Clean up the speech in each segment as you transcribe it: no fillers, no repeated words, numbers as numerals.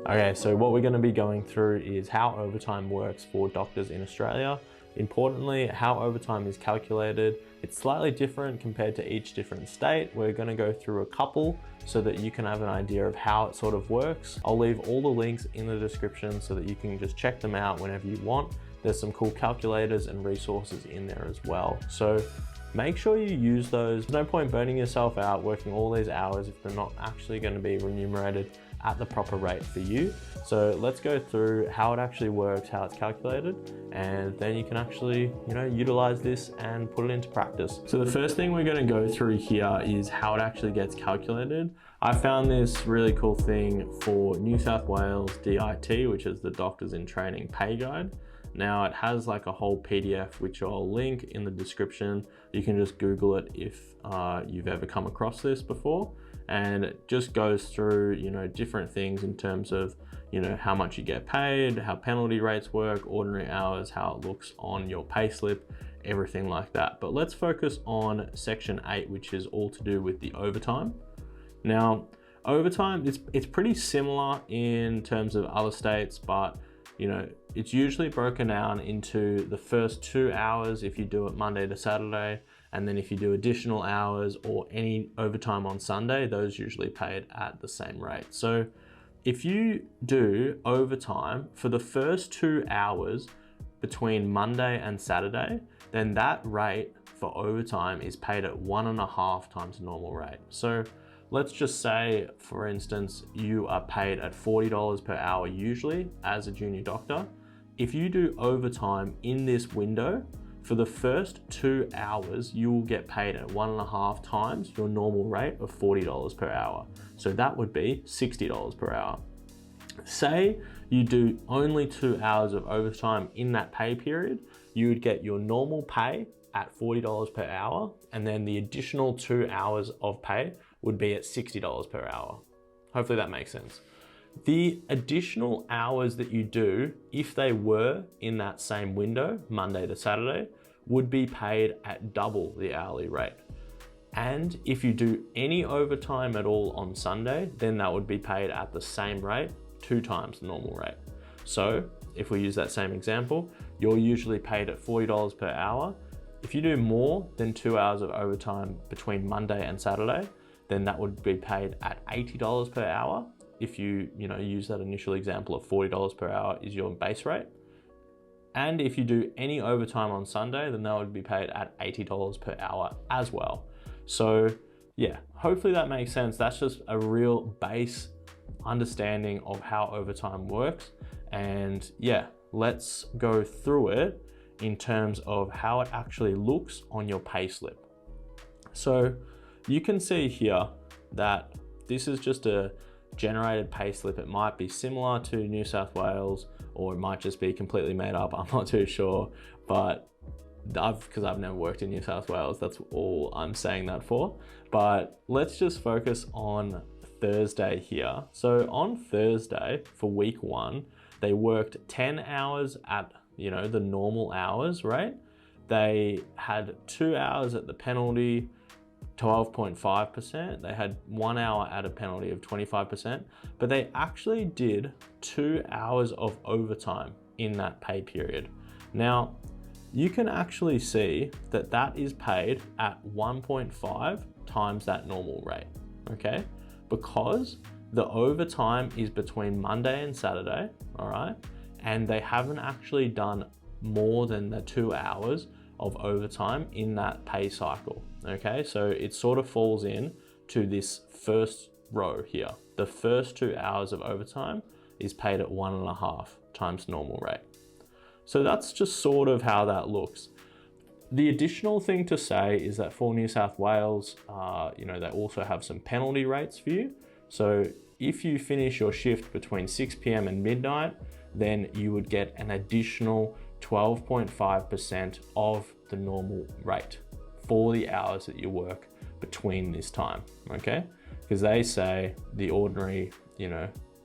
Okay, so what we're going to be going through is how overtime works for doctors in Australia. Importantly, how overtime is calculated. It's slightly different compared to each different state. We're going to go through a couple so that you can have an idea of how it sort of works. I'll leave all the links in the description so that you can just check them out whenever you want. There's some cool calculators and resources in there as well. So make sure you use those. There's no point burning yourself out working all these hours if they're not actually going to be remunerated at the proper rate for you. So let's go through how it actually works, how it's calculated, and then you can actually, utilize this and put it into practice. So the first thing we're going to go through here is how it actually gets calculated. I found this really cool thing for New South Wales DIT, which is the Doctors in Training Pay Guide. Now it has like a whole PDF, which I'll link in the description. You can just Google it if you've ever come across this before. And it just goes through, different things in terms of, how much you get paid, how penalty rates work, ordinary hours, how it looks on your payslip, everything like that. But let's focus on section 8, which is all to do with the overtime. Now, overtime, it's pretty similar in terms of other states, but it's usually broken down into the first 2 hours if you do it Monday to Saturday, and then if you do additional hours or any overtime on Sunday, those usually paid at the same rate. So if you do overtime for the first 2 hours between Monday and Saturday, then that rate for overtime is paid at 1.5 times normal rate. So let's just say, for instance, you are paid at $40 per hour usually as a junior doctor. If you do overtime in this window, for the first 2 hours, you will get paid at 1.5 times your normal rate of $40 per hour. So that would be $60 per hour. Say you do only 2 hours of overtime in that pay period, you would get your normal pay at $40 per hour, and then the additional 2 hours of pay would be at $60 per hour. Hopefully that makes sense. The additional hours that you do, if they were in that same window, Monday to Saturday, would be paid at double the hourly rate. And if you do any overtime at all on Sunday, then that would be paid at the same rate, 2 times the normal rate. So if we use that same example, you're usually paid at $40 per hour. If you do more than 2 hours of overtime between Monday and Saturday, then that would be paid at $80 per hour. If you use that initial example of $40 per hour is your base rate. And if you do any overtime on Sunday, then that would be paid at $80 per hour as well. So yeah, hopefully that makes sense. That's just a real base understanding of how overtime works. And yeah, let's go through it in terms of how it actually looks on your payslip. So you can see here that this is just a generated payslip. It might be similar to New South Wales, or it might just be completely made up. I'm not too sure, but because I've never worked in New South Wales, that's all I'm saying that for. But let's just focus on Thursday here. So on Thursday for week 1, they worked 10 hours at the normal hours rate. They had 2 hours at the penalty, 12.5%. They had 1 hour at a penalty of 25%, but they actually did 2 hours of overtime in that pay period. Now, you can actually see that that is paid at 1.5 times that normal rate, okay? Because the overtime is between Monday and Saturday, all right? And they haven't actually done more than the 2 hours of overtime in that pay cycle, okay? So it sort of falls in to this first row here. The first 2 hours of overtime is paid at 1.5 times normal rate. So that's just sort of how that looks. The additional thing to say is that for New South Wales, they also have some penalty rates for you. So if you finish your shift between 6 p.m. and midnight, then you would get an additional 12.5% of the normal rate for the hours that you work between this time, okay? Because they say the ordinary,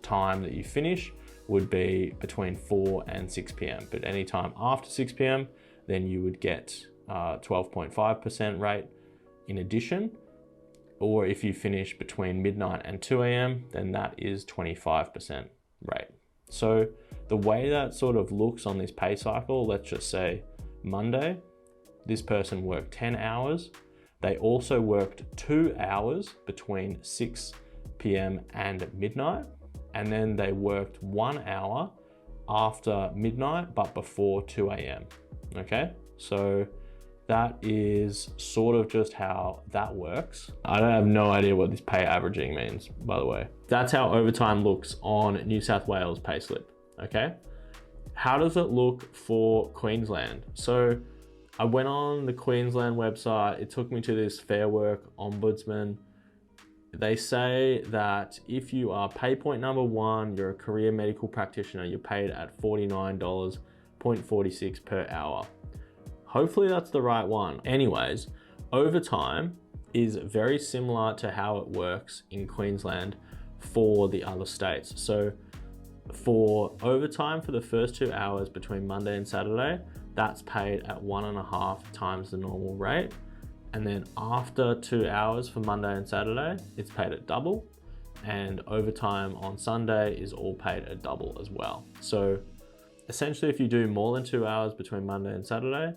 time that you finish would be between 4 and 6 p.m. But any time after 6 p.m., then you would get 12.5% rate in addition. Or if you finish between midnight and 2 a.m., then that is 25%. rate. So the way that sort of looks on this pay cycle, let's just say Monday, this person worked 10 hours. They also worked 2 hours between 6 p.m. and midnight. And then they worked 1 hour after midnight, but before 2 a.m. Okay, so that is sort of just how that works. I don't have no idea what this pay averaging means, by the way. That's how overtime looks on New South Wales payslip, okay? How does it look for Queensland? So I went on the Queensland website. It took me to this Fair Work Ombudsman. They say that if you are pay point number 1, you're a career medical practitioner, you're paid at $49.46 per hour. Hopefully that's the right one. Anyways, overtime is very similar to how it works in Queensland for the other states. So for overtime for the first 2 hours between Monday and Saturday, that's paid at 1.5 times the normal rate. And then after 2 hours for Monday and Saturday, it's paid at double. And overtime on Sunday is all paid at double as well. So essentially, if you do more than 2 hours between Monday and Saturday,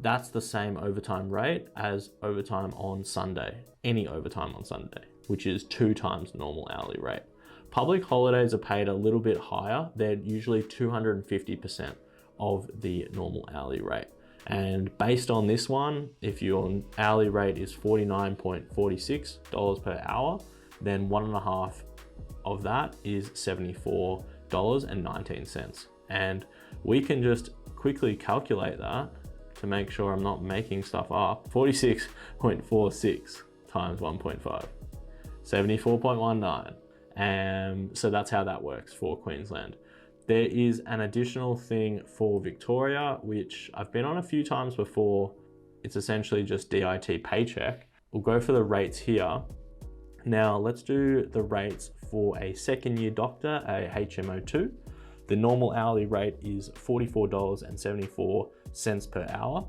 that's the same overtime rate as overtime on Sunday, any overtime on Sunday, which is 2 times normal hourly rate. Public holidays are paid a little bit higher. They're usually 250% of the normal hourly rate. And based on this one, if your hourly rate is $49.46 per hour, then 1.5 of that is $74.19. And we can just quickly calculate that to make sure I'm not making stuff up. 46.46 times 1.5, 74.19. So that's how that works for Queensland. There is an additional thing for Victoria, which I've been on a few times before. It's essentially just DIT paycheck. We'll go for the rates here. Now let's do the rates for a second year doctor, a HMO2. The normal hourly rate is $44.74 per hour.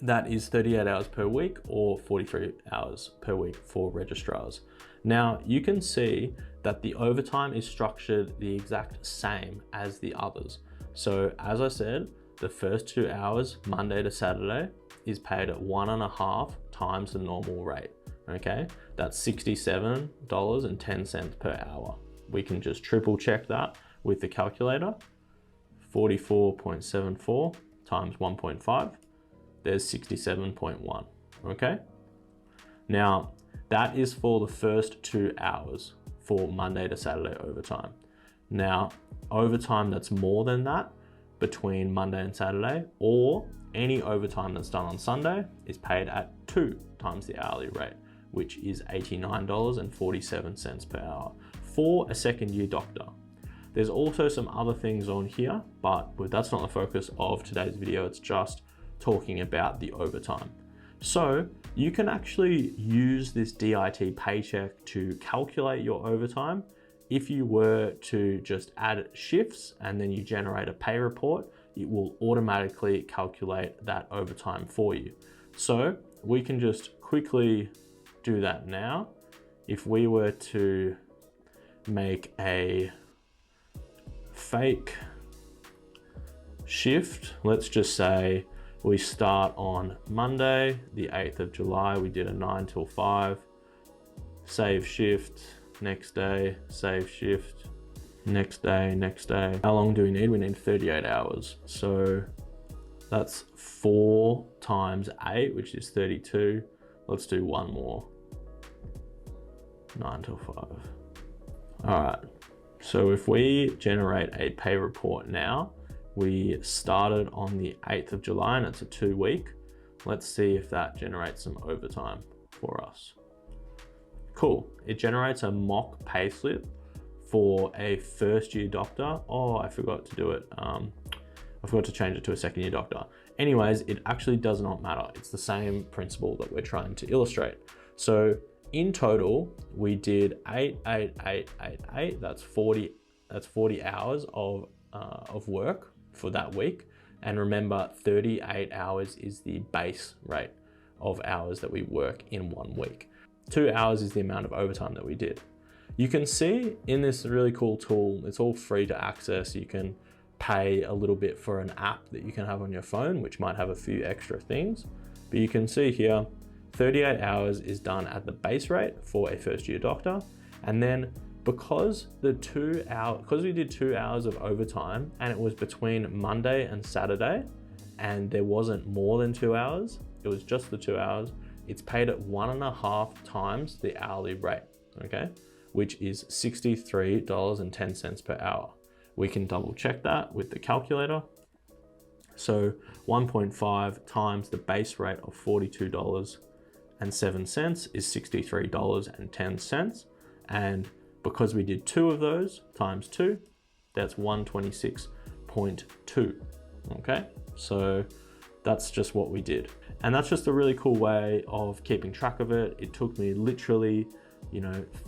That is 38 hours per week or 43 hours per week for registrars. Now you can see that the overtime is structured the exact same as the others. So as I said, the first 2 hours, Monday to Saturday, is paid at 1.5 times the normal rate, okay? That's $67.10 per hour. We can just triple check that with the calculator. 44.74 times 1.5, there's 67.1, okay? Now, that is for the first 2 hours for Monday to Saturday overtime. Now, overtime that's more than that between Monday and Saturday, or any overtime that's done on Sunday, is paid at 2 times the hourly rate, which is $89.47 per hour for a second year doctor. There's also some other things on here, but that's not the focus of today's video. It's just talking about the overtime. So you can actually use this DIT paycheck to calculate your overtime. If you were to just add shifts and then you generate a pay report, it will automatically calculate that overtime for you. So we can just quickly do that now. If we were to make a fake shift, let's just say we start on Monday, the 8th of July, we did a 9 till 5, save shift, next day, save shift, next day, next day. How long do we need? We need 38 hours. So that's 4 times 8, which is 32. Let's do one more, 9 till 5. All right, so if we generate a pay report now, we started on the 8th of July and it's a 2 week. Let's see if that generates some overtime for us. Cool, it generates a mock payslip for a first year doctor. Oh, I forgot to do it. I forgot to change it to a second year doctor. Anyways, it actually does not matter. It's the same principle that we're trying to illustrate. So in total, we did 8, 8, 8, 8, 8. That's 40 hours of work for that week. And remember, 38 hours is the base rate of hours that we work in 1 week. 2 hours is the amount of overtime that we did. You can see in this really cool tool, it's all free to access. You can pay a little bit for an app that you can have on your phone, which might have a few extra things. But you can see here, 38 hours is done at the base rate for a first-year doctor. And then because we did 2 hours of overtime and it was between Monday and Saturday, and there wasn't more than 2 hours, it was just the 2 hours, it's paid at 1.5 times the hourly rate, okay? Which is $63.10 per hour. We can double check that with the calculator. So 1.5 times the base rate of $42.07 is $63.10. And because we did 2 of those times 2, that's 126.2, okay? So that's just what we did. And that's just a really cool way of keeping track of it. It took me literally,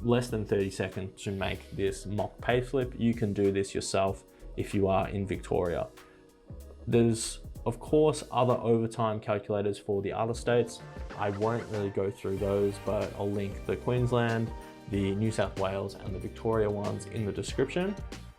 less than 30 seconds to make this mock payslip. You can do this yourself if you are in Victoria. There's, of course, other overtime calculators for the other states. I won't really go through those, but I'll link the Queensland, the New South Wales, and the Victoria ones in the description.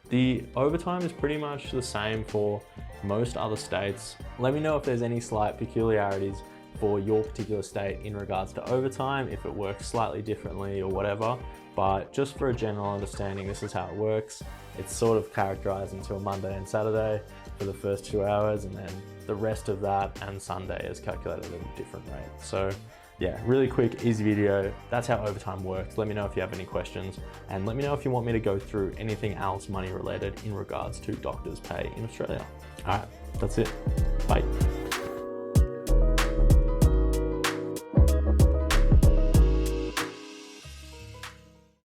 The overtime is pretty much the same for most other states. Let me know if there's any slight peculiarities for your particular state in regards to overtime, if it works slightly differently or whatever. But just for a general understanding, this is how it works. It's sort of categorized into a Monday and Saturday for the first 2 hours, and then the rest of that and Sunday is calculated at a different rate. So yeah, really quick, easy video. That's how overtime works. Let me know if you have any questions, and let me know if you want me to go through anything else money related in regards to doctors' pay in Australia. All right, that's it. Bye.